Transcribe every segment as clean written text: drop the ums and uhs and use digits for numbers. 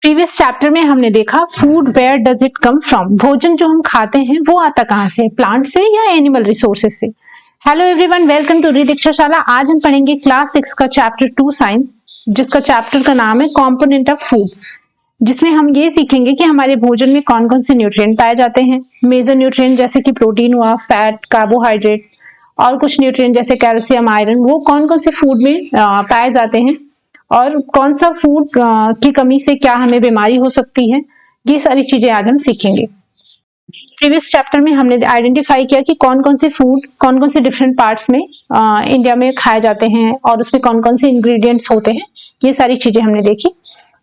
Previous chapter में हमने देखा food where does it come from, भोजन जो हम खाते हैं वो आता कहाँ से, प्लांट से या एनिमल रिसोर्सेज से। Hello everyone, welcome to Dikshashala. आज हम पढ़ेंगे क्लास 6 का चैप्टर 2 साइंस, जिसका चैप्टर का नाम है कंपोनेंट ऑफ फूड, जिसमें हम ये सीखेंगे कि हमारे भोजन में कौन कौन से न्यूट्रिएंट पाए जाते हैं। मेजर न्यूट्रिएंट जैसे कि प्रोटीन हुआ, फैट, कार्बोहाइड्रेट और कुछ न्यूट्रिएंट जैसे कैल्शियम, आयरन, वो कौन कौन से फूड में पाए जाते हैं और कौन सा फूड की कमी से क्या हमें बीमारी हो सकती है। ये सारी चीजें आज हम सीखेंगे। प्रीवियस चैप्टर में हमने आइडेंटिफाई किया कि कौन कौन से फूड कौन कौन से डिफरेंट पार्ट्स में इंडिया में खाए जाते हैं और उसमें कौन कौन से इंग्रेडिएंट्स होते हैं। ये सारी चीजें हमने देखी।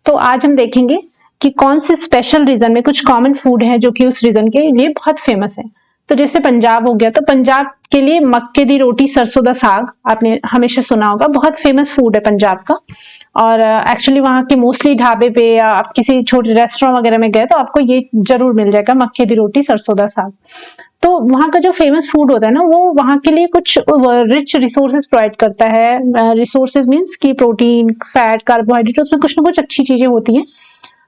तो आज हम देखेंगे कि कौन से स्पेशल रीजन में कुछ कॉमन फूड है जो कि उस रीजन के लिए बहुत फेमस है। तो जैसे पंजाब हो गया, तो पंजाब के लिए मक्के दी रोटी, सरसों दा साग आपने हमेशा सुना होगा, बहुत फेमस फूड है पंजाब का। और एक्चुअली वहाँ के मोस्टली ढाबे पे या आप किसी छोटे रेस्टोरेंट वगैरह में गए तो आपको ये जरूर मिल जाएगा, मक्के दी रोटी, सरसों दा साग। तो वहाँ का जो फेमस फूड होता है ना, वो वहाँ के लिए कुछ रिच रिसोर्सेज प्रोवाइड करता है। रिसोर्सेज मीन्स कि प्रोटीन, फैट, कार्बोहाइड्रेट, उसमें कुछ ना कुछ अच्छी चीजें होती हैं।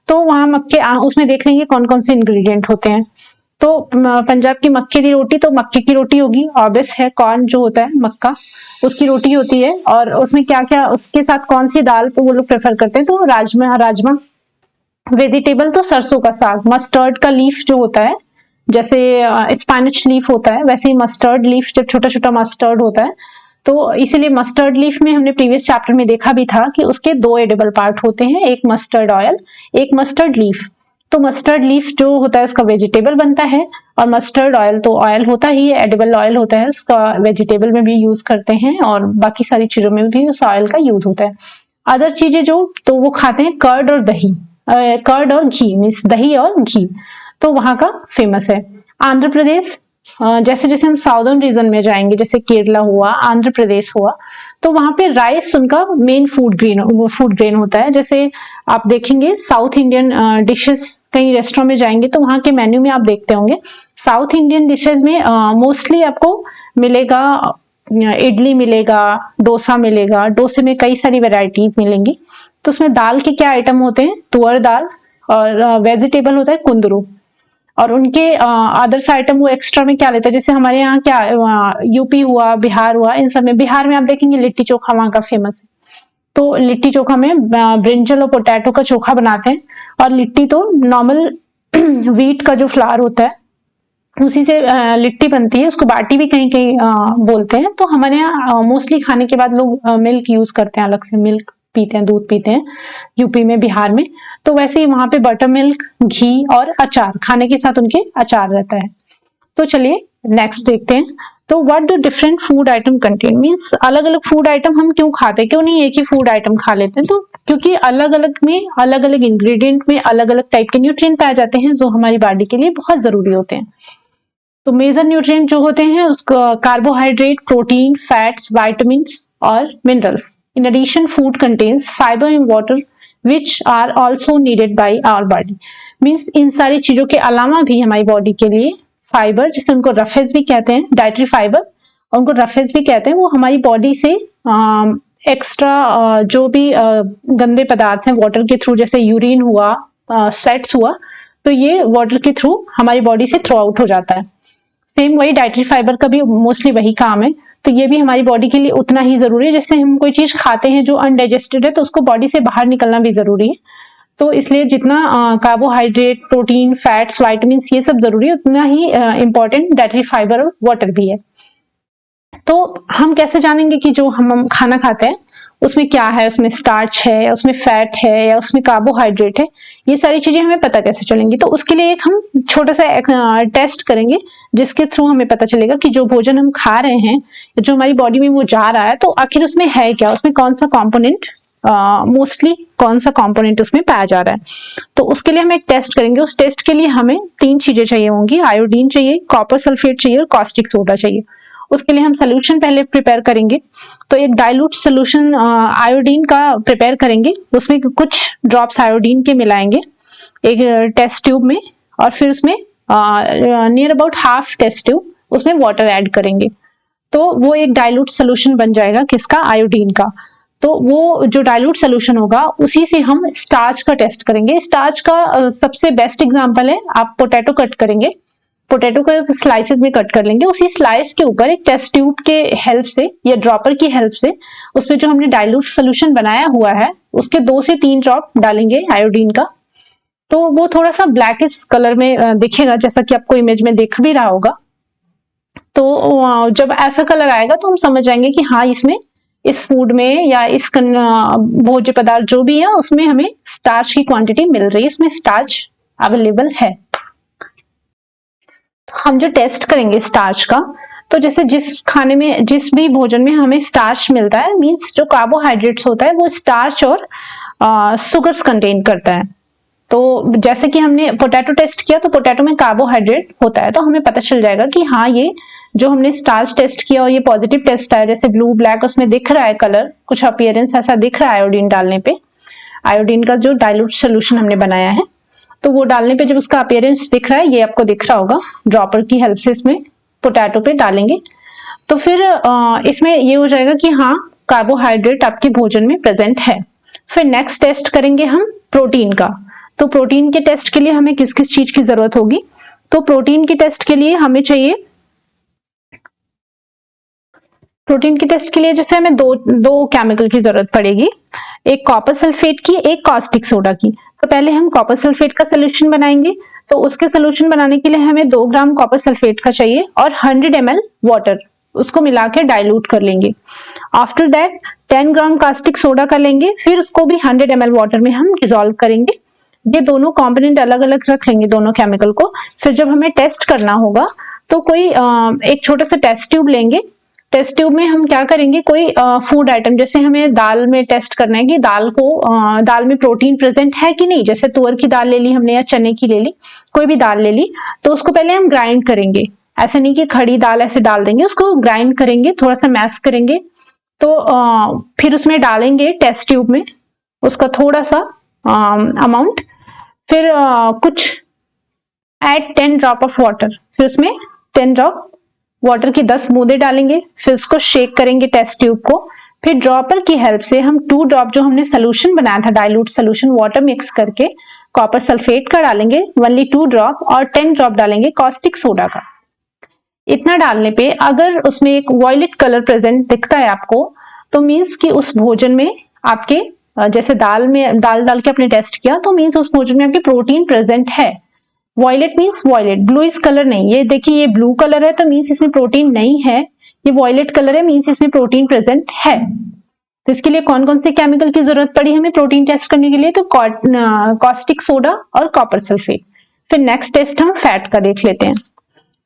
तो वहाँ मक्के उसमें देख लेंगे कौन कौन से इंग्रेडिएंट होते हैं। तो पंजाब की मक्के की रोटी, तो मक्के की रोटी होगी, ऑब्वियस है, कॉर्न जो होता है मक्का, उसकी रोटी होती है। और उसमें क्या क्या, उसके साथ कौन सी दाल वो लोग प्रेफर करते हैं, तो राजमा। वेजिटेबल तो सरसों का साग, मस्टर्ड का लीफ जो होता है, जैसे स्पैनिश लीफ होता है वैसे ही मस्टर्ड लीफ, जब छोटा छोटा मस्टर्ड होता है तो इसीलिए मस्टर्ड लीफ में हमने प्रीवियस चैप्टर में देखा भी था कि उसके 2 एडिबल पार्ट होते हैं, एक मस्टर्ड ऑयल, एक मस्टर्ड लीफ। तो मस्टर्ड लीफ जो होता है उसका वेजिटेबल बनता है, और मस्टर्ड ऑयल तो ऑयल होता ही है, एडिबल ऑयल होता है, उसका वेजिटेबल में भी यूज करते हैं और बाकी सारी चीजों में भी उस ऑयल का यूज होता है। अदर चीजें जो तो वो खाते हैं कर्ड और दही, कर्ड और घी, मीन्स दही और घी, तो वहां का फेमस है। आंध्र प्रदेश, जैसे जैसे हम साउदर्न रीजन में जाएंगे, जैसे केरला हुआ, आंध्र प्रदेश हुआ, तो वहां पे राइस उनका मेन फूड ग्रेन होता है। जैसे आप देखेंगे साउथ इंडियन डिशेस, कई रेस्टोरेंट में जाएंगे तो वहां के मेन्यू में आप देखते होंगे साउथ इंडियन डिशेस में मोस्टली आपको मिलेगा इडली मिलेगा, डोसा मिलेगा, डोसे में कई सारी वेराइटीज मिलेंगी। तो उसमें दाल के क्या आइटम होते हैं, तुअर दाल, और वेजिटेबल होता है कुंदरू, और उनके अदर्स आइटम वो एक्स्ट्रा में क्या लेते हैं, जैसे हमारे यहाँ क्या यूपी हुआ, बिहार हुआ, इन सब में, बिहार में आप देखेंगे लिट्टी चोखा वहां का फेमस है। तो लिट्टी चोखा में ब्रिंजल और पोटैटो का चोखा बनाते हैं, और लिट्टी तो नॉर्मल व्हीट का जो फ्लावर होता है उसी से लिट्टी बनती है, उसको बाटी भी कहीं कहीं बोलते हैं। तो हमारे यहाँ मोस्टली खाने के बाद लोग मिल्क यूज करते हैं, अलग से मिल्क पीते हैं, दूध पीते हैं यूपी में, बिहार में। तो वैसे ही वहां पे बटर मिल्क, घी और अचार, खाने के साथ उनके अचार रहता है। तो चलिए नेक्स्ट देखते हैं। तो what do different food atom contain, means अलग अलग फूड आइटम हम क्यों खाते हैं, क्यों नहीं एक ही फूड आइटम खा लेते हैं। तो क्योंकि अलग अलग में, अलग अलग इंग्रेडिएंट में अलग अलग टाइप के न्यूट्रिएंट पाए जाते हैं जो हमारी बॉडी के लिए बहुत जरूरी होते हैं। तो मेजर न्यूट्रिएंट जो होते हैं उसका कार्बोहाइड्रेट, प्रोटीन, फैट्स, विटामिन्स और minerals. In addition food contains fibre and water which are also needed by our body, means इन सारी चीजों के अलावा भी हमारी बॉडी के लिए फाइबर, जिसे उनको रफेज भी कहते हैं, डाइटरी फाइबर, और उनको रफेज भी कहते हैं, वो हमारी बॉडी से एक्स्ट्रा जो भी गंदे पदार्थ हैं वाटर के थ्रू, जैसे यूरिन हुआ, स्वेट्स हुआ, तो ये वाटर के थ्रू हमारी बॉडी से थ्रो आउट हो जाता है। सेम वही डाइटरी फाइबर का भी मोस्टली वही काम है। तो ये भी हमारी बॉडी के लिए उतना ही जरूरी है, जैसे हम कोई चीज खाते हैं जो अनडाइजेस्टेड है तो उसको बॉडी से बाहर निकलना भी जरूरी है। तो इसलिए जितना कार्बोहाइड्रेट, प्रोटीन, फैट्स, विटामिन, ये सब जरूरी है, उतना ही इंपॉर्टेंट डाइटरी फाइबर और वाटर भी है। तो हम कैसे जानेंगे कि जो हम खाना खाते हैं उसमें क्या है, उसमें स्टार्च है या उसमें फैट है या उसमें कार्बोहाइड्रेट है, ये सारी चीजें हमें पता कैसे चलेंगी। तो उसके लिए एक हम छोटा सा टेस्ट करेंगे, जिसके थ्रू हमें पता चलेगा कि जो भोजन हम खा रहे हैं, जो हमारी बॉडी में वो जा रहा है, तो आखिर उसमें है क्या, उसमें कौन सा कॉम्पोनेंट, मोस्टली कौन सा कंपोनेंट उसमें पाया जा रहा है। तो उसके लिए हम एक टेस्ट करेंगे। उस टेस्ट के लिए हमें 3 चीजें चाहिए होंगी, आयोडीन चाहिए, कॉपर सल्फेट चाहिए और कॉस्टिक सोडा चाहिए। उसके लिए हम सोल्यूशन पहले प्रिपेयर करेंगे। तो एक डाइल्यूट सोल्यूशन आयोडीन का प्रिपेयर करेंगे, उसमें कुछ ड्रॉप्स आयोडीन के मिलाएंगे एक टेस्ट ट्यूब में, और फिर उसमें near about half test tube उसमें वाटर ऐड करेंगे। तो वो एक डाइल्यूट सोल्यूशन बन जाएगा, किसका, आयोडीन का। तो वो जो डाइल्यूट सोल्यूशन होगा उसी से हम स्टार्च का टेस्ट करेंगे। स्टार्च का सबसे बेस्ट एग्जांपल है, आप पोटैटो कट करेंगे, पोटैटो को स्लाइसेस में कट कर लेंगे, उसी स्लाइस के ऊपर एक टेस्ट ट्यूब के हेल्प से या ड्रॉपर की हेल्प से उसमें जो हमने डाइल्यूट सोल्यूशन बनाया हुआ है उसके 2 से 3 ड्रॉप डालेंगे आयोडीन का। तो वो थोड़ा सा ब्लैकिश कलर में दिखेगा, जैसा कि आपको इमेज में दिख भी रहा होगा। तो जब ऐसा कलर आएगा तो हम समझ जाएंगे कि हाँ, इसमें इस फूड में या इस भोज्य पदार्थ जो भी है उसमें हमें स्टार्च की क्वांटिटी मिल रही है, इसमें स्टार्च अवेलेबल है। हम जो टेस्ट करेंगे स्टार्च का, तो जैसे जिस खाने में, जिस भी भोजन में हमें स्टार्च मिलता है, मींस जो कार्बोहाइड्रेट्स होता है वो स्टार्च और शुगर्स कंटेन करता है। तो जैसे कि हमने पोटैटो टेस्ट किया तो पोटैटो में कार्बोहाइड्रेट होता है, तो हमें पता चल जाएगा कि हाँ, ये जो हमने स्टार्च टेस्ट किया और ये पॉजिटिव टेस्ट आया, जैसे ब्लू ब्लैक उसमें दिख रहा है कलर, कुछ अपीयरेंस ऐसा दिख रहा है आयोडीन डालने पे, आयोडीन का जो डाइल्यूट सोल्यूशन हमने बनाया है, तो वो डालने पे जब उसका अपीयरेंस दिख रहा है, ये आपको दिख रहा होगा, ड्रॉपर की हेल्प से इसमें पोटैटो पे डालेंगे तो फिर इसमें ये हो जाएगा कि हाँ, कार्बोहाइड्रेट आपके भोजन में प्रेजेंट है। फिर नेक्स्ट टेस्ट करेंगे हम प्रोटीन का। तो प्रोटीन के टेस्ट के लिए हमें किस किस चीज की जरूरत होगी? तो प्रोटीन के टेस्ट के लिए हमें चाहिए, प्रोटीन के टेस्ट के लिए जैसे हमें दो केमिकल की जरूरत पड़ेगी, एक कॉपर सल्फेट की, एक कास्टिक सोडा की। तो पहले हम कॉपर सल्फेट का सोल्यूशन बनाएंगे, तो उसके सोल्यूशन बनाने के लिए हमें 2 ग्राम कॉपर सल्फेट का चाहिए और 100 ml वाटर, उसको मिला के डाइल्यूट कर लेंगे। After that 10 gram caustic soda का लेंगे, फिर उसको भी 100 ml वाटर में हम डिसॉल्व करेंगे। ये दोनों कंपोनेंट अलग अलग रख लेंगे, दोनों केमिकल को। फिर जब हमें टेस्ट करना होगा तो कोई एक छोटा सा टेस्ट ट्यूब लेंगे। टेस्ट ट्यूब में हम क्या करेंगे, कोई फूड आइटम, जैसे हमें दाल में टेस्ट करना है कि दाल में प्रोटीन प्रेजेंट है कि नहीं, जैसे तुअर की दाल ले ली हमने या चने की ले ली, कोई भी दाल ले ली, तो उसको पहले हम ग्राइंड करेंगे। ऐसे नहीं कि खड़ी दाल ऐसे डाल देंगे, उसको ग्राइंड करेंगे, थोड़ा सा मैश करेंगे, तो फिर उसमें डालेंगे टेस्ट ट्यूब में उसका थोड़ा सा अमाउंट, फिर कुछ ऐड 10 ड्रॉप ऑफ वाटर, फिर उसमें 10 ड्रॉप वाटर की 10 बूंदे डालेंगे, फिर उसको शेक करेंगे टेस्ट ट्यूब को। फिर ड्रॉपर की हेल्प से हम 2 ड्रॉप जो हमने सोल्यूशन बनाया था, डाइल्यूट सोल्यूशन, वाटर मिक्स करके कॉपर सल्फेट का डालेंगे ओनली 2 ड्रॉप, और 10 ड्रॉप डालेंगे कॉस्टिक सोडा का। इतना डालने पे अगर उसमें एक वॉयलेट कलर प्रेजेंट दिखता है आपको, तो मीन्स कि उस भोजन में आपके, जैसे दाल में दाल डाल के आपने टेस्ट किया, तो मीन्स उस भोजन में आपके प्रोटीन प्रेजेंट है। वॉयलेट मीन्स वॉयलेट, ब्लू इस कलर नहीं, ये देखिए ये ब्लू कलर है तो मीन्स इसमें प्रोटीन नहीं है, ये वॉयलेट कलर है मीन्स इसमें प्रोटीन प्रेजेंट है। तो इसके लिए कौन कौन से केमिकल की जरूरत पड़ी हमें प्रोटीन टेस्ट करने के लिए? तो कॉस्टिक सोडा और कॉपर सल्फेट। फिर नेक्स्ट टेस्ट हम फैट का देख लेते हैं।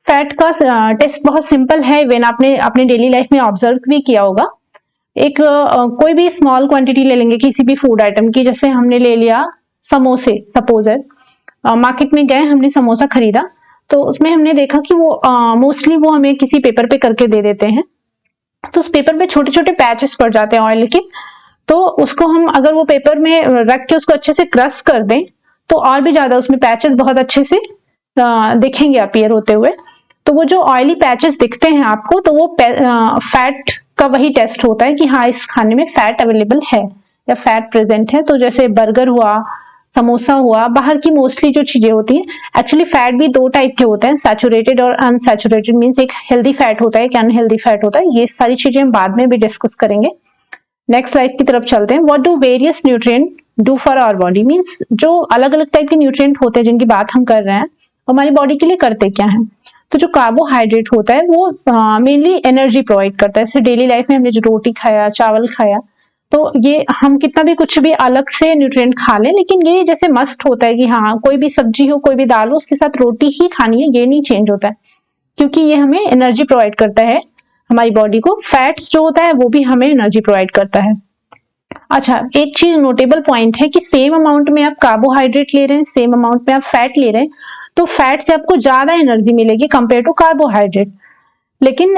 फैट का टेस्ट बहुत सिंपल है, इवन आपने अपने डेली लाइफ में ऑब्जर्व भी किया होगा। एक कोई भी स्मॉल क्वांटिटी ले लेंगे किसी भी फूड आइटम की, जैसे हमने ले लिया समोसे, सपोज है मार्केट में गए, हमने समोसा खरीदा, तो उसमें हमने देखा कि वो मोस्टली वो हमें किसी पेपर पे करके दे देते हैं, तो उस पेपर पे छोटे छोटे पैचेस पड़ जाते हैं ऑयल के। तो उसको हम अगर वो पेपर में रख के उसको अच्छे से क्रश कर दें तो और भी ज्यादा उसमें पैचेस बहुत अच्छे से दिखेंगे अपीयर होते हुए। तो वो जो ऑयली पैचेस दिखते हैं आपको, तो वो फैट का वही टेस्ट होता है कि हाँ, इस खाने में फैट अवेलेबल है या फैट प्रेजेंट है। तो जैसे बर्गर हुआ, समोसा हुआ, बाहर की मोस्टली जो चीजें होती हैं, एक्चुअली फैट भी 2 टाइप के होते हैं, सैचुरेटेड और अनसैचुरेटेड, मींस एक हेल्दी फैट होता है, एक अनहेल्दी फैट होता है। ये सारी चीजें हम बाद में भी डिस्कस करेंगे। नेक्स्ट स्लाइड की तरफ चलते हैं। What do various nutrient do for our body, means जो अलग अलग टाइप के न्यूट्रिएंट होते हैं जिनकी बात हम कर रहे हैं, हमारी बॉडी के लिए करते क्या है? तो जो कार्बोहाइड्रेट होता है वो मेनली एनर्जी प्रोवाइड करता है। जैसे डेली लाइफ में हमने जो रोटी खाया, चावल खाया, तो ये हम कितना भी कुछ भी अलग से न्यूट्रिएंट खा लें, लेकिन ये जैसे मस्ट होता है कि हाँ, कोई भी सब्जी हो, कोई भी दाल हो, उसके साथ रोटी ही खानी है, ये नहीं चेंज होता है, क्योंकि ये हमें एनर्जी प्रोवाइड करता है हमारी बॉडी को। फैट्स जो होता है वो भी हमें एनर्जी प्रोवाइड करता है। अच्छा, एक चीज नोटेबल पॉइंट है कि सेम अमाउंट में आप कार्बोहाइड्रेट ले रहे हैं, सेम अमाउंट में आप फैट ले रहे हैं, तो फैट से आपको ज्यादा एनर्जी मिलेगी कंपेयर टू कार्बोहाइड्रेट। लेकिन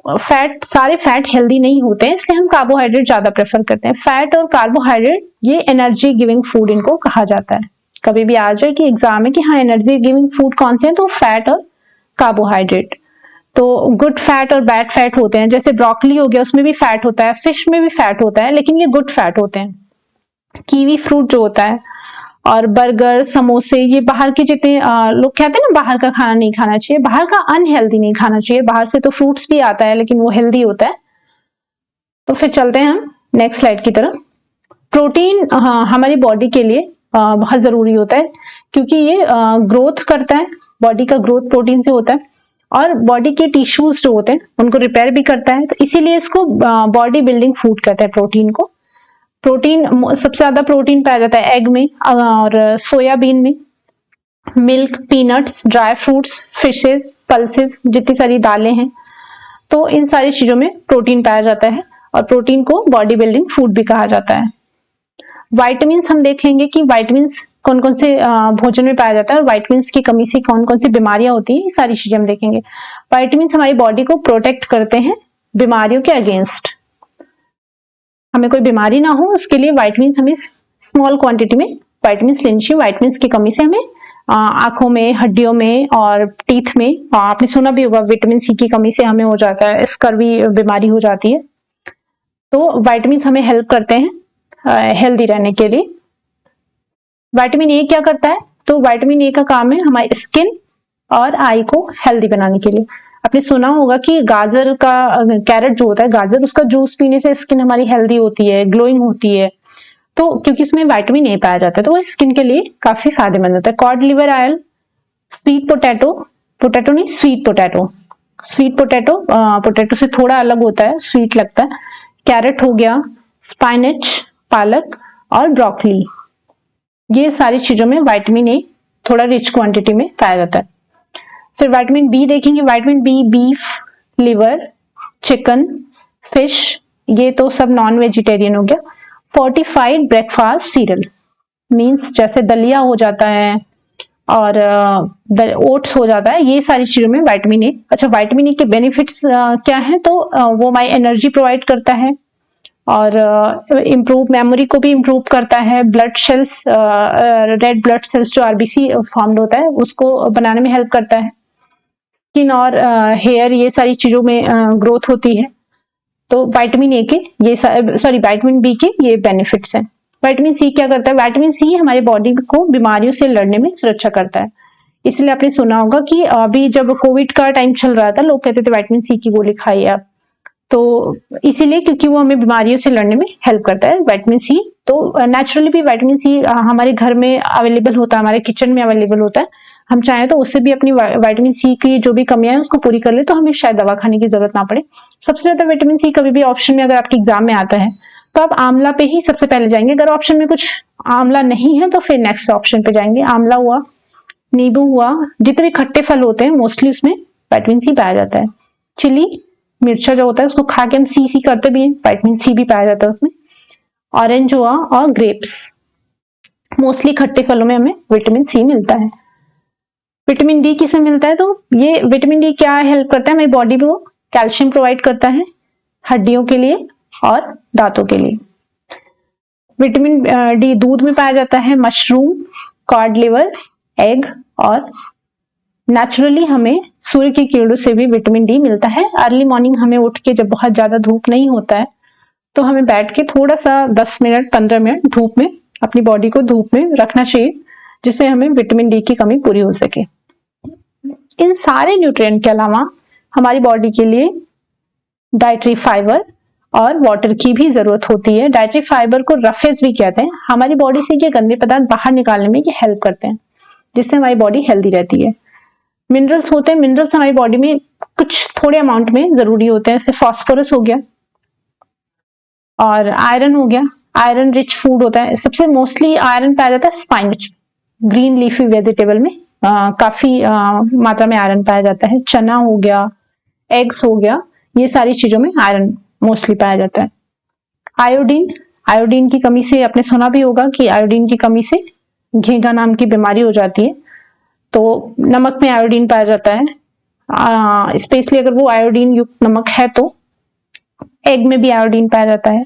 फैट, सारे फैट हेल्दी नहीं होते हैं, इसलिए हम कार्बोहाइड्रेट ज्यादा प्रेफर करते हैं। फैट और कार्बोहाइड्रेट ये एनर्जी गिविंग फूड इनको कहा जाता है। कभी भी आ जाए कि एग्जाम में कि हाँ, एनर्जी गिविंग फूड कौन से हैं, तो फैट और कार्बोहाइड्रेट। तो गुड फैट और बैड फैट होते हैं, जैसे ब्रोकली हो गया उसमें भी फैट होता है, फिश में भी फैट होता है, लेकिन ये गुड फैट होते हैं। कीवी फ्रूट जो होता है और बर्गर समोसे, ये बाहर के जितने लोग कहते हैं ना बाहर का खाना नहीं खाना चाहिए, बाहर का अनहेल्दी नहीं खाना चाहिए, बाहर से तो फ्रूट्स भी आता है लेकिन वो हेल्दी होता है। तो फिर चलते हैं हम नेक्स्ट स्लाइड की तरफ। प्रोटीन हमारी बॉडी के लिए बहुत जरूरी होता है, क्योंकि ये ग्रोथ करता है, बॉडी का ग्रोथ प्रोटीन से होता है, और बॉडी के टिश्यूज जो होते हैं उनको रिपेयर भी करता है, तो इसीलिए इसको बॉडी बिल्डिंग फूड कहते हैं प्रोटीन को। प्रोटीन सबसे ज्यादा प्रोटीन पाया जाता है एग में और सोयाबीन में, milk, peanuts, dry fruits, fishes, pulses, जितनी सारी दालें हैं, तो इन सारी चीजों में प्रोटीन पाया जाता है, और प्रोटीन को बॉडी बिल्डिंग फूड भी कहा जाता है। वाइटामिन्स हम देख लेंगे कि वाइटामिन्स कौन कौन से भोजन में पाया जाता है, और वाइटामिन्स की कमी से कौन कौन सी बीमारियां होती हैं, ये सारी चीजें हम देखेंगे। वाइटामिन्स हमारी बॉडी को प्रोटेक्ट करते हैं बीमारियों के अगेंस्ट। हमें कोई बीमारी ना हो उसके लिए वाइटामिन्स हमें स्मॉल क्वांटिटी में वाइटामिन्स लेनी चाहिए। वाइटामिन्स की कमी से हमें आंखों में, हड्डियों में और टीथ में, आपने सुना भी होगा विटामिन सी की कमी से हमें हो जाता है, स्कर्वी बीमारी हो जाती है। तो वाइटामिन्स हमें हेल्प करते हैं हेल्दी रहने के लिए। विटामिन ए क्या करता है? तो विटामिन ए का काम है हमारी स्किन और आई को हेल्दी बनाने के लिए। आपने सुना होगा कि गाजर का, कैरेट जो होता है गाजर, उसका जूस पीने से स्किन हमारी हेल्दी होती है, ग्लोइंग होती है, तो क्योंकि इसमें विटामिन ए पाया जाता है, तो वो स्किन के लिए काफी फायदेमंद होता है। Cod liver oil, sweet potato, potato नहीं sweet potato, sweet potato potato से थोड़ा अलग होता है, स्वीट लगता है। कैरेट हो गया, स्पाइनच, पालक और ब्रोकली, ये सारी चीजों में विटामिन ए थोड़ा रिच क्वांटिटी में पाया जाता है। फिर विटामिन बी देखेंगे। Vitamin B beef, liver, chicken, fish, ये तो सब नॉन वेजिटेरियन हो गया। फोर्टिफाइड ब्रेकफास्ट सीरियल्स मींस जैसे दलिया हो जाता है और ओट्स हो जाता है, ये सारी चीजों में विटामिन ए। अच्छा, विटामिन ए के बेनिफिट्स क्या हैं? तो वो हमारी एनर्जी प्रोवाइड करता है और इम्प्रूव मेमोरी को भी इम्प्रूव करता है। Blood cells, red blood cells जो आरबीसी फॉर्म्ड होता है उसको बनाने में हेल्प करता है। स्किन और हेयर, ये सारी चीजों में ग्रोथ होती है। तो विटामिन ए के ये विटामिन बी के ये बेनिफिट्स हैं। विटामिन सी क्या करता है? विटामिन सी हमारे बॉडी को बीमारियों से लड़ने में सुरक्षा करता है। इसलिए आपने सुना होगा कि अभी जब कोविड का टाइम चल रहा था, लोग कहते थे विटामिन सी की गोली खाइए आप, तो इसीलिए क्योंकि वो हमें बीमारियों से लड़ने में हेल्प करता है विटामिन सी। तो नेचुरली भी विटामिन सी हमारे घर में अवेलेबल होता है, हमारे किचन में अवेलेबल होता है। हम चाहें तो उससे भी अपनी विटामिन सी की जो भी कमियां है उसको पूरी कर ले, तो हमें शायद दवा खाने की जरूरत ना पड़े। सबसे ज्यादा विटामिन सी कभी भी ऑप्शन में अगर आपके एग्जाम में आता है तो आप आंवला पे ही सबसे पहले जाएंगे। अगर ऑप्शन में कुछ आंवला नहीं है तो फिर नेक्स्ट ऑप्शन पे जाएंगे। आंवला हुआ, नींबू हुआ, जितने भी खट्टे फल होते हैं मोस्टली उसमें विटामिन सी पाया जाता है। चिली, मिर्चा जो होता है उसको खा के हम सी करते भी हैं, विटामिन सी भी पाया जाता है उसमें। ऑरेंज हुआ और ग्रेप्स, मोस्टली खट्टे फलों में हमें विटामिन सी मिलता है। विटामिन डी किसमें मिलता है? तो ये विटामिन डी क्या हेल्प करता है हमारी बॉडी को? कैल्शियम प्रोवाइड करता है हड्डियों के लिए और दांतों के लिए। विटामिन डी दूध में पाया जाता है, मशरूम, कॉड लिवर, एग, और नेचुरली हमें सूर्य की किरणों से भी विटामिन डी मिलता है। अर्ली मॉर्निंग हमें उठ के जब बहुत ज्यादा धूप नहीं होता है तो हमें बैठ के थोड़ा सा 10 मिनट 15 मिनट धूप में अपनी बॉडी को धूप में रखना चाहिए, जिससे हमें विटामिन डी की कमी पूरी हो सके। इन सारे न्यूट्रिएंट के अलावा हमारी बॉडी के लिए डाइटरी फाइबर और वाटर की भी जरूरत होती है। डाइटरी फाइबर को रफेज भी कहते हैं। हमारी बॉडी से ये गंदे पदार्थ बाहर निकालने में ये हेल्प करते हैं, जिससे हमारी बॉडी हेल्दी रहती है। मिनरल्स होते हैं, मिनरल्स हमारी बॉडी में कुछ थोड़े अमाउंट में जरूरी होते हैं, जैसे फास्फोरस हो गया और आयरन हो गया। आयरन रिच फूड होता है, सबसे मोस्टली आयरन पाया जाता है स्पाइनच, ग्रीन लीफी वेजिटेबल में काफी मात्रा में आयरन पाया जाता है। चना हो गया, एग्स हो गया, ये सारी चीजों में आयरन मोस्टली पाया जाता है। आयोडीन, आयोडीन की कमी से आपने सुना भी होगा कि आयोडीन की कमी से घेंघा नाम की बीमारी हो जाती है। तो नमक में आयोडीन पाया जाता है, स्पेशली अगर वो आयोडीन युक्त नमक है तो। एग में भी आयोडीन पाया जाता है।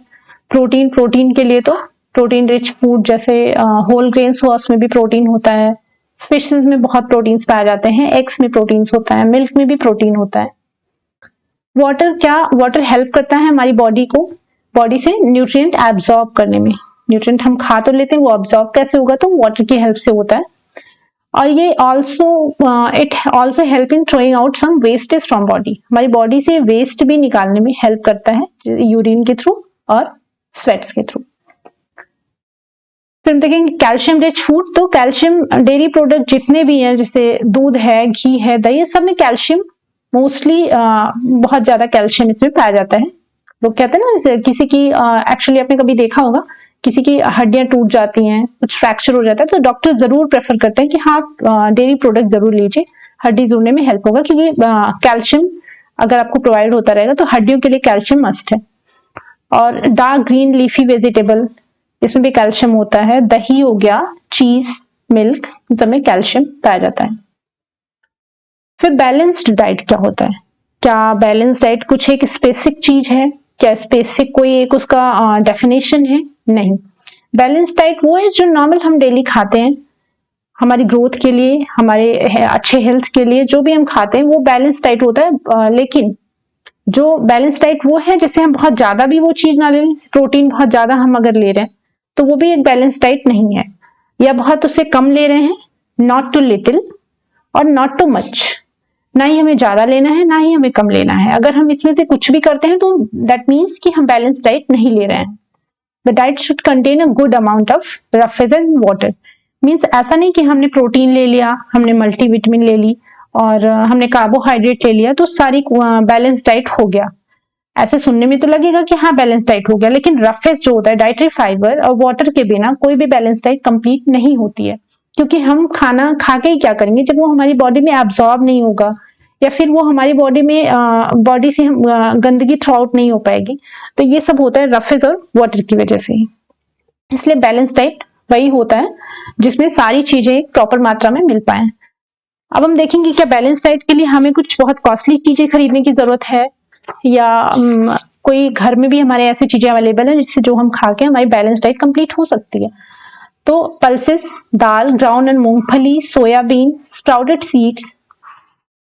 प्रोटीन, प्रोटीन के लिए तो प्रोटीन रिच फूड जैसे होल ग्रेन्स हुआ, उसमें भी प्रोटीन होता है। फिशेस में बहुत प्रोटीन्स पाए जाते हैं, एग्स में प्रोटीन्स होता है, मिल्क में भी प्रोटीन होता है। वाटर हेल्प करता है हमारी बॉडी से न्यूट्रिएंट एब्जॉर्ब करने में। न्यूट्रिएंट हम खा तो लेते हैं, वो एब्जॉर्ब कैसे होगा, तो वाटर की हेल्प से होता है। और ये it also help in throwing out some wastage from body. हमारी बॉडी से वेस्ट भी निकालने में हेल्प करता है यूरिन के थ्रू और स्वेट्स के थ्रू। फिर हम देखेंगे कैल्शियम रिच फूड। तो कैल्शियम डेयरी प्रोडक्ट जितने भी हैं, जैसे दूध है, घी है, दही है, सब में कैल्शियम मोस्टली बहुत ज्यादा कैल्शियम इसमें पाया जाता है। लोग कहते हैं ना, जैसे किसी की एक्चुअली आपने कभी देखा होगा, किसी की हड्डियां टूट जाती हैं, कुछ फ्रैक्चर हो जाता है, तो डॉक्टर जरूर प्रेफर करते हैं कि हाँ डेयरी प्रोडक्ट जरूर लीजिए, हड्डी जोड़ने में हेल्प होगा, क्योंकि कैल्शियम अगर आपको प्रोवाइड होता रहेगा तो हड्डियों के लिए कैल्शियम मस्ट है। और डार्क ग्रीन लीफी वेजिटेबल, इसमें भी कैल्शियम होता है। दही हो गया, चीज, मिल्क, इन सब में कैल्शियम पाया जाता है। फिर बैलेंस्ड डाइट क्या होता है? क्या बैलेंस्ड डाइट कुछ एक स्पेसिफिक चीज है? क्या स्पेसिफिक कोई एक उसका डेफिनेशन है? नहीं। बैलेंस्ड डाइट वो है जो नॉर्मल हम डेली खाते हैं, हमारी ग्रोथ के लिए, हमारे अच्छे हेल्थ के लिए जो भी हम खाते हैं वो बैलेंस्ड डाइट होता है। लेकिन जो बैलेंस्ड डाइट वो है जिससे हम बहुत ज्यादा भी वो चीज ना ले लें, प्रोटीन बहुत ज्यादा हम अगर ले रहे हैं तो वो भी एक बैलेंस्ड डाइट नहीं है, या बहुत उससे कम ले रहे हैं, नॉट टू लिटिल और नॉट टू मच। ना ही हमें ज्यादा लेना है, ना ही हमें कम लेना है। अगर हम इसमें से कुछ भी करते हैं तो दैट मीन्स कि हम बैलेंस्ड डाइट नहीं ले रहे हैं। The diet should contain a good amount of roughage and water. Means ऐसा नहीं कि हमने प्रोटीन ले लिया, हमने मल्टीविटामिन ले ली और हमने कार्बोहाइड्रेट ले लिया तो सारी बैलेंस डाइट हो गया। ऐसे सुनने में तो लगेगा कि हाँ बैलेंस डाइट हो गया, लेकिन रफेज जो होता है, डाइटरी फाइबर और वाटर के बिना कोई भी बैलेंस डाइट कंप्लीट नहीं होती है। क्योंकि हम खाना खा के ही क्या करेंगे जब वो हमारी बॉडी में एब्जॉर्ब नहीं होगा, या फिर वो हमारी बॉडी से गंदगी थ्रू आउट नहीं हो पाएगी। तो ये सब होता है रफेज और वाटर की वजह से ही। इसलिए बैलेंस डाइट वही होता है जिसमें सारी चीजें एक प्रॉपर मात्रा में मिल पाए। अब हम देखेंगे क्या बैलेंस डाइट के लिए हमें कुछ बहुत कॉस्टली चीजें खरीदने की जरूरत है, या कोई घर में भी हमारे ऐसी चीजें अवेलेबल है जिससे जो हम खा के हमारी बैलेंस डाइट कंप्लीट हो सकती है। तो पल्सेस, दाल, ग्राउंड एंड मूंगफली, soybean, sprouted seeds,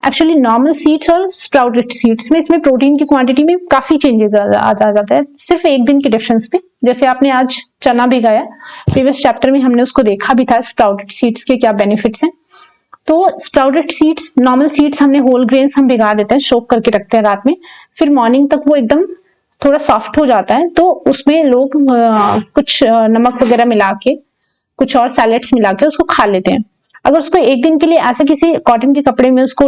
actually normal seeds और स्प्राउटेड सीड्स में इसमें प्रोटीन की क्वांटिटी में काफी चेंजेस आ जाता है, सिर्फ एक दिन के डिफरेंस पे। जैसे आपने आज चना भिगाया, प्रीवियस चैप्टर में हमने उसको देखा भी था स्प्राउटेड सीड्स के क्या बेनिफिट्स हैं। तो स्प्राउटेड सीड्स, नॉर्मल सीड्स हमने होल ग्रेन्स हम भिगा देते हैं, सोक करके रखते हैं रात में, फिर मॉर्निंग तक वो एकदम थोड़ा सॉफ्ट हो जाता है, तो उसमें लोग कुछ नमक वगैरह मिला के, कुछ और सैलेड्स मिला के उसको खा लेते हैं। अगर उसको एक दिन के लिए ऐसे किसी कॉटन के कपड़े में उसको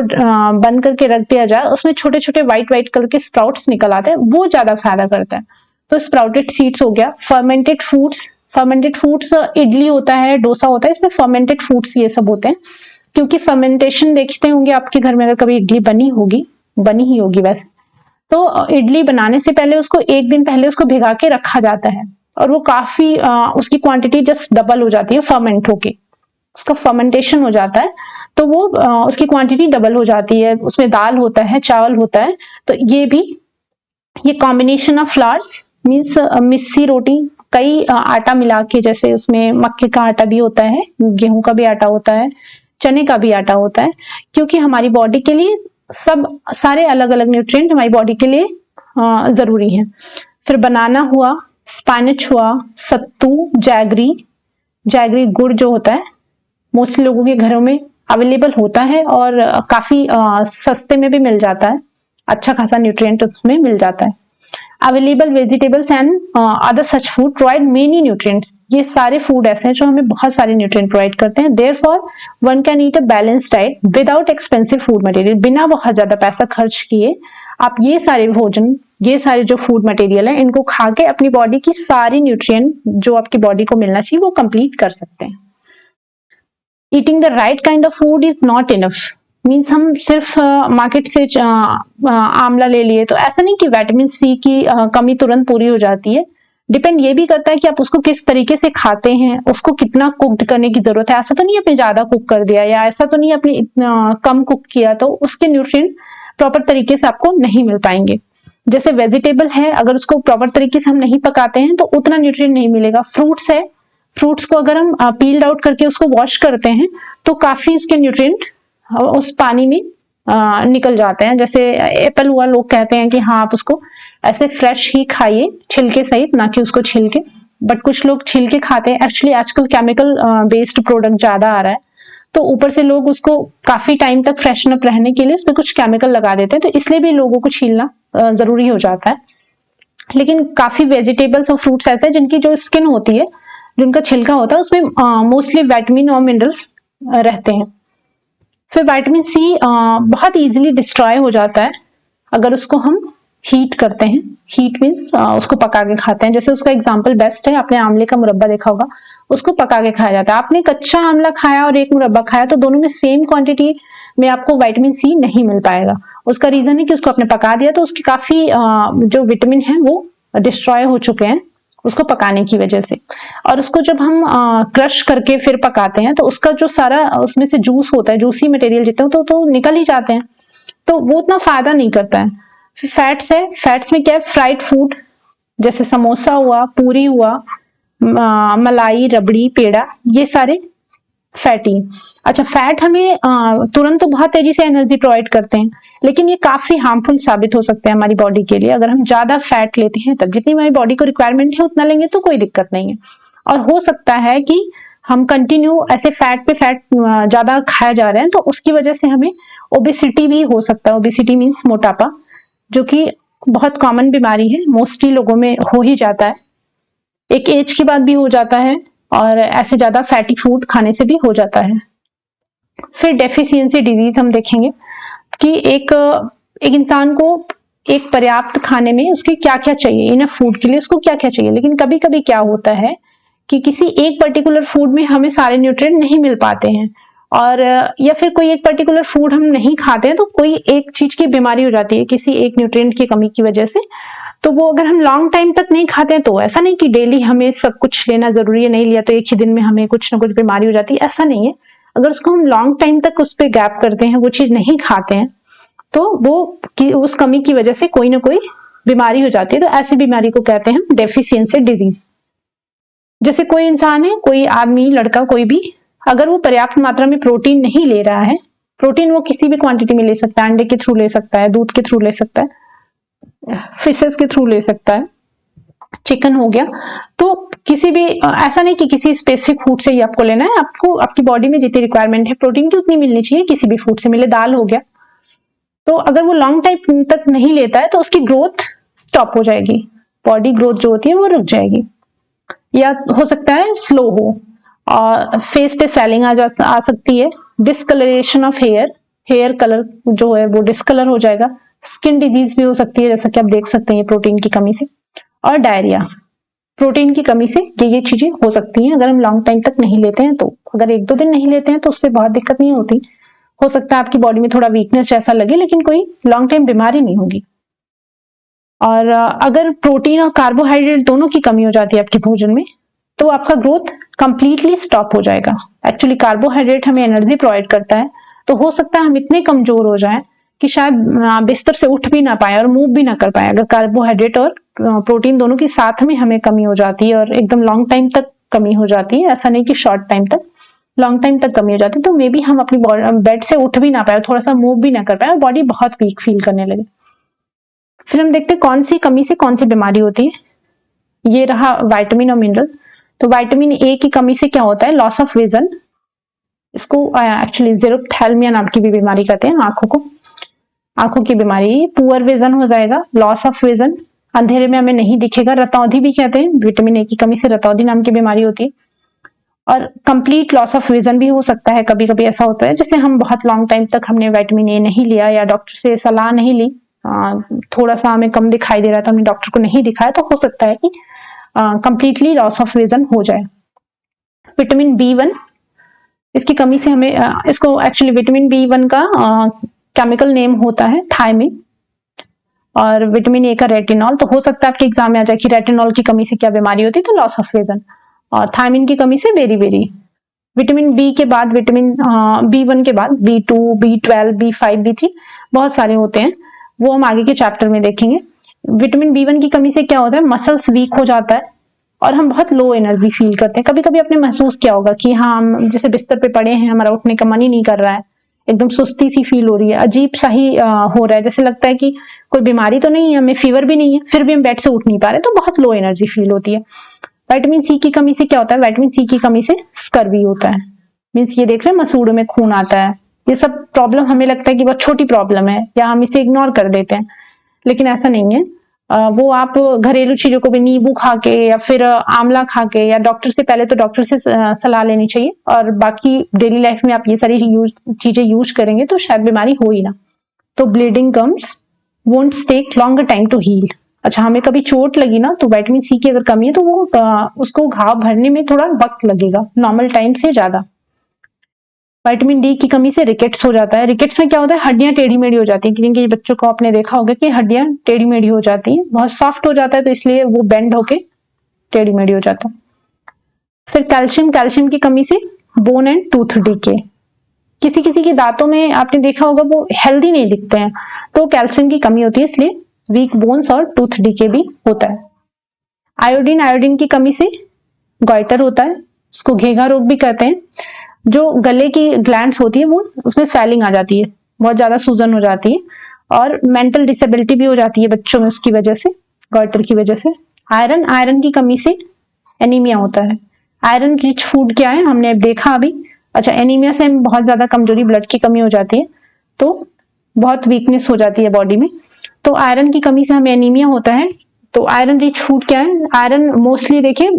बंद करके रख दिया जाए, उसमें छोटे छोटे व्हाइट कलर के स्प्राउट्स निकल आते हैं, वो ज्यादा फायदा करता है। तो स्प्राउटेड सीड्स हो गया। फर्मेंटेड फूड्स इडली होता है, डोसा होता है, इसमें फर्मेंटेड फूड्स ये सब होते हैं। क्योंकि फर्मेंटेशन देखते होंगे आपके घर में, अगर कभी इडली बनी ही होगी वैसे, तो इडली बनाने से पहले उसको एक दिन पहले उसको भिगा के रखा जाता है, और वो काफी उसकी क्वांटिटी जस्ट डबल हो जाती है, फर्मेंट होके उसका फर्मेंटेशन हो जाता है, तो वो उसकी क्वांटिटी डबल हो जाती है। उसमें दाल होता है, चावल होता है, तो ये कॉम्बिनेशन ऑफ फ्लावर्स मीन्स मिस्सी रोटी, कई आटा मिला के, जैसे उसमें मक्के का आटा भी होता है, गेहूं का भी आटा होता है, चने का भी आटा होता है, क्योंकि हमारी बॉडी के लिए सारे अलग अलग न्यूट्रिएंट हमारी बॉडी के लिए जरूरी हैं। फिर बनाना हुआ, स्पिनच हुआ, सत्तू, जैगरी गुड़ जो होता है मोस्टली लोगों के घरों में अवेलेबल होता है और काफी सस्ते में भी मिल जाता है, अच्छा खासा न्यूट्रिएंट उसमें मिल जाता है। Available vegetables and other such food provide many nutrients. ये सारे फूड ऐसे हैं जो हमें बहुत सारे न्यूट्रिएंट प्रोवाइड करते हैं। Therefore one can eat a balance diet without expensive food material. बिना बहुत ज्यादा पैसा खर्च किए आप ये सारे भोजन, ये सारे जो फूड मटेरियल है, इनको खा के अपनी बॉडी की सारी न्यूट्रिएंट जो आपकी बॉडी को मिलना चाहिए वो कंप्लीट कर सकते हैं। Eating the right kind of food is not enough. Means हम सिर्फ मार्केट से आंवला ले लिए तो ऐसा नहीं कि विटामिन सी की कमी तुरंत पूरी हो जाती है। डिपेंड ये भी करता है कि आप उसको किस तरीके से खाते हैं, उसको कितना कुक्ड करने की जरूरत है। ऐसा तो नहीं आपने ज्यादा कुक कर दिया, या ऐसा तो नहीं आपने इतना कम कुक किया, तो उसके न्यूट्रिएंट प्रॉपर तरीके से आपको नहीं मिल पाएंगे। जैसे वेजिटेबल है, अगर उसको प्रॉपर तरीके से हम नहीं पकाते हैं तो उतना न्यूट्रिएंट नहीं मिलेगा। फ्रूट्स है, फ्रूट्स को अगर हम पील्ड आउट करके उसको वॉश करते हैं तो काफी इसके न्यूट्रिएंट उस पानी में निकल जाते हैं। जैसे एप्पल हुआ, लोग कहते हैं कि हाँ आप उसको ऐसे फ्रेश ही खाइए छिलके सहित, ना कि उसको छिलके, बट कुछ लोग छिलके खाते हैं। एक्चुअली आजकल केमिकल बेस्ड प्रोडक्ट ज्यादा आ रहा है, तो ऊपर से लोग उसको काफी टाइम तक फ्रेशनअप रहने के लिए उसमें कुछ केमिकल लगा देते हैं, तो इसलिए भी लोगों को छीलना जरूरी हो जाता है। लेकिन काफी वेजिटेबल्स और फ्रूट्स ऐसे हैं जिनकी जो स्किन होती है, जिनका छिलका होता है, उसमें मोस्टली विटामिन और मिनरल्स रहते हैं। फिर विटामिन सी बहुत इजीली डिस्ट्रॉय हो जाता है अगर उसको हम हीट करते हैं। हीट मीन्स उसको पका के खाते हैं। जैसे उसका एग्जांपल बेस्ट है, आपने आंवले का मुरब्बा देखा होगा, उसको पका के खाया जाता है। आपने कच्चा आंवला खाया और एक मुरब्बा खाया, तो दोनों में सेम क्वांटिटी में आपको विटामिन सी नहीं मिल पाएगा। उसका रीजन है कि उसको आपने पका दिया, तो उसकी काफी जो विटामिन है वो डिस्ट्रॉय हो चुके हैं उसको पकाने की वजह से। और उसको जब हम क्रश करके फिर पकाते हैं, तो उसका जो सारा उसमें से जूस होता है, जूसी मटेरियल जितने तो निकल ही जाते हैं, तो वो उतना फायदा नहीं करता है। फिर फैट्स है, फैट्स में क्या है, फ्राइड फूड जैसे समोसा हुआ, पूरी हुआ, मलाई, रबड़ी, पेड़ा, ये सारे फैटी। अच्छा, फैट हमें तुरंत तो बहुत तेजी से एनर्जी प्रोवाइड करते हैं, लेकिन ये काफी हार्मफुल साबित हो सकते हैं हमारी बॉडी के लिए। अगर हम ज्यादा फैट लेते हैं, तब जितनी हमारी बॉडी को रिक्वायरमेंट है उतना लेंगे तो कोई दिक्कत नहीं है। और हो सकता है कि हम कंटिन्यू ऐसे फैट पे फैट ज्यादा खाया जा रहे हैं, तो उसकी वजह से हमें ओबेसिटी भी हो सकता है। ओबेसिटी मीन्स मोटापा, जो कि बहुत कॉमन बीमारी है, मोस्टली लोगों में हो ही जाता है, एक एज के बाद भी हो जाता है, और ऐसे ज्यादा फैटी फूड खाने से भी हो जाता है। फिर डेफिशिएंसी डिजीज हम देखेंगे कि एक इंसान को एक पर्याप्त खाने में उसके क्या क्या चाहिए, इनफ फूड के लिए उसको क्या क्या चाहिए। लेकिन कभी कभी क्या होता है कि किसी एक पर्टिकुलर फूड में हमें सारे न्यूट्रिएंट नहीं मिल पाते हैं, और या फिर कोई एक पर्टिकुलर फूड हम नहीं खाते हैं, तो कोई एक चीज की बीमारी हो जाती है किसी एक न्यूट्रिएंट की कमी की वजह से। तो वो अगर हम लॉन्ग टाइम तक नहीं खाते हैं, तो ऐसा नहीं कि डेली हमें सब कुछ लेना जरूरी है, नहीं लिया तो एक ही दिन में हमें कुछ ना कुछ बीमारी हो जाती है, ऐसा नहीं है। अगर उसको हम लॉन्ग टाइम तक उस पर गैप करते हैं, वो चीज नहीं खाते हैं, तो वो उस कमी की वजह से कोई ना कोई बीमारी हो जाती है। तो ऐसी बीमारी को कहते हैं हम डेफिशिएंसी डिजीज। जैसे कोई इंसान है, कोई आदमी, लड़का, कोई भी, अगर वो पर्याप्त मात्रा में प्रोटीन नहीं ले रहा है, प्रोटीन वो किसी भी क्वांटिटी में ले सकता है, अंडे के थ्रू ले सकता है, दूध के थ्रू ले सकता है, फिशेस के थ्रू ले सकता है, चिकन हो गया, तो किसी भी ऐसा नहीं कि किसी स्पेसिफिक फूड से ही आपको लेना है, आपको आपकी बॉडी में जितनी रिक्वायरमेंट है प्रोटीन की उतनी मिलनी चाहिए, किसी भी फूड से मिले। दाल हो गया, तो अगर वो लॉन्ग टाइम तक नहीं लेता है तो उसकी ग्रोथ स्टॉप हो जाएगी, बॉडी ग्रोथ जो होती है वो रुक जाएगी, या हो सकता है स्लो हो, और फेस पे स्वेलिंग आ सकती है, डिसकलरेशन ऑफ हेयर कलर जो है वो डिसकलर हो जाएगा, स्किन डिजीज भी हो सकती है, जैसा कि आप देख सकते हैं प्रोटीन की कमी से, और डायरिया। प्रोटीन की कमी से ये चीजें हो सकती हैं अगर हम लॉन्ग टाइम तक नहीं लेते हैं। तो अगर 1-2 दिन नहीं लेते हैं तो उससे बहुत दिक्कत नहीं होती, हो सकता है आपकी बॉडी में थोड़ा वीकनेस जैसा लगे, लेकिन कोई लॉन्ग टाइम बीमारी नहीं होगी। और अगर प्रोटीन और कार्बोहाइड्रेट दोनों की कमी हो जाती है आपके भोजन में, तो आपका ग्रोथ कंप्लीटली स्टॉप हो जाएगा। एक्चुअली कार्बोहाइड्रेट हमें एनर्जी प्रोवाइड करता है, तो हो सकता है हम इतने कमजोर हो जाएं कि शायद बिस्तर से उठ भी ना पाए और मूव भी ना कर पाए, अगर कार्बोहाइड्रेट और प्रोटीन दोनों की साथ में हमें कमी हो जाती है, और एकदम लॉन्ग टाइम तक कमी हो जाती है, ऐसा नहीं कि शॉर्ट टाइम तक, लॉन्ग टाइम तक कमी हो जाती है, तो मे बी हम अपनी बेड से उठ भी ना पाए, थोड़ा सा मूव भी ना कर पाए, और बॉडी बहुत वीक फील करने लगे। फिर हम देखते हैं कौन सी कमी से कौन सी बीमारी होती है। ये रहा विटामिन और मिनरल। तो विटामिन ए की कमी से क्या होता है, लॉस ऑफ विजन, इसको एक्चुअली ज़ेरोप्थेल्मिया नाम की भी बीमारी कहते हैं, आंखों की बीमारी। पुअर विजन हो जाएगा, लॉस ऑफ विजन, अंधेरे में हमें नहीं दिखेगा। रतौंधी भी कहते हैं, विटामिन ए की कमी से रतौंधी नाम की बीमारी होती है। और कंप्लीट लॉस ऑफ विजन भी हो सकता है, कभी कभी ऐसा होता है जैसे हम बहुत लॉन्ग टाइम तक हमने विटामिन ए नहीं लिया, या डॉक्टर से सलाह नहीं ली, थोड़ा सा हमें कम दिखाई दे रहा था, हमने डॉक्टर को नहीं दिखाया, तो हो सकता है कि कंप्लीटली लॉस ऑफ विजन हो जाए। विटामिन B1, इसकी कमी से हमें इसको एक्चुअली विटामिन B1 का केमिकल नेम होता है थायमिन, और विटामिन ए का रेटिनॉल। तो हो सकता है आपके एग्जाम में आ जाए कि रेटिनॉल की कमी से क्या बीमारी होती है, तो लॉस ऑफ विजन, और थायमिन की कमी से बेरी। विटामिन बी के बाद विटामिन B1 के बाद B2, B12, B5, B3 बहुत सारे होते हैं, वो हम आगे के चैप्टर में देखेंगे। विटामिन B1 की कमी से क्या होता है, मसल्स वीक हो जाता है और हम बहुत लो एनर्जी फील करते हैं। कभी कभी आपने महसूस किया होगा कि हाँ, हम जैसे बिस्तर पे पड़े हैं, हमारा उठने का मन ही नहीं कर रहा है, एकदम सुस्ती सी फील हो रही है, अजीब सा ही हो रहा है, जैसे लगता है कि कोई बीमारी तो नहीं है, हमें फीवर भी नहीं है, फिर भी हम बेड से उठ नहीं पा रहे, तो बहुत लो एनर्जी फील होती है। विटामिन सी की कमी से क्या होता है? विटामिन सी की कमी से स्कर्वी होता है। मीन्स ये देख रहे हैं मसूड़ों में खून आता है। ये सब प्रॉब्लम हमें लगता है कि बहुत छोटी प्रॉब्लम है या हम इसे इग्नोर कर देते हैं, लेकिन ऐसा नहीं है। वो आप घरेलू चीजों को भी नींबू खा के या फिर आंवला खा के, या डॉक्टर से, पहले तो डॉक्टर से सलाह लेनी चाहिए, और बाकी डेली लाइफ में आप ये सारी चीजें यूज करेंगे तो शायद बीमारी हो ही ना। तो bleeding gums won't take longer time to heal. अच्छा, हमें कभी चोट लगी ना तो विटामिन सी की अगर कमी है तो वो उसको घाव भरने में थोड़ा वक्त लगेगा, नॉर्मल टाइम से ज्यादा। विटामिन डी की कमी से रिकेट्स हो जाता है। रिकेट्स में क्या होता है? हड्डियां टेढ़ी मेढ़ी हो जाती हैं। क्योंकि बच्चों को आपने देखा होगा कि हड्डियां टेढ़ी मेढ़ी हो जाती हैं, बहुत सॉफ्ट हो जाता है, तो इसलिए वो बेंड होके टेढ़ी मेढ़ी हो जाता है। फिर कैल्शियम, कैल्शियम की कमी से बोन एंड टूथ डीके। किसी किसी के दांतों में आपने देखा होगा वो हेल्दी नहीं दिखते हैं, तो कैल्शियम की कमी होती है, इसलिए वीक बोन्स और टूथ डीके भी होता है। आयोडीन, आयोडीन की कमी से गॉइटर होता है, उसको घेंघा रोग भी कहते हैं। जो गले की ग्लैंड्स होती है वो उसमें स्वेलिंग आ जाती है, बहुत ज्यादा सूजन हो जाती है, और मेंटल डिसेबिलिटी भी हो जाती है बच्चों में उसकी वजह से, गॉइटर की वजह से। आयरन, आयरन की कमी से एनीमिया होता है। आयरन रिच फूड क्या है हमने देखा अभी। अच्छा, एनीमिया से बहुत ज्यादा कमजोरी, ब्लड की कमी हो जाती है, तो बहुत वीकनेस हो जाती है बॉडी में, तो आयरन की कमी से हमें एनीमिया होता है। तो आयरन रिच फूड क्या है? आयरन मोस्टली देखिए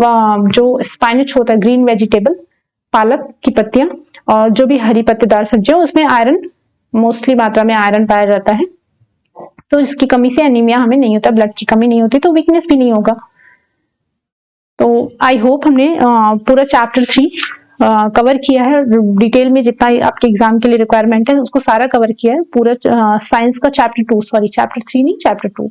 जो स्पाइनच होता है, ग्रीन वेजिटेबल, पालक की पत्तियां और जो भी हरी पत्तेदार सब्जियां, उसमें आयरन मोस्टली मात्रा में आयरन पाया जाता है। तो इसकी कमी से एनीमिया हमें नहीं होता, ब्लड की कमी नहीं होती, तो वीकनेस भी नहीं होगा। तो आई होप हमने पूरा चैप्टर 3 कवर किया है डिटेल में, जितना आपके एग्जाम के लिए रिक्वायरमेंट है उसको सारा कवर किया है, पूरा साइंस का चैप्टर 2, सॉरी चैप्टर 3 नहीं, चैप्टर 2।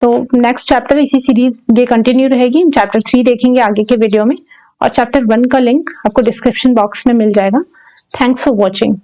तो नेक्स्ट चैप्टर इसी सीरीज ये कंटिन्यू रहेगी, हम चैप्टर 3 देखेंगे आगे के वीडियो में, और चैप्टर 1 का लिंक आपको डिस्क्रिप्शन बॉक्स में मिल जाएगा। Thanks for watching.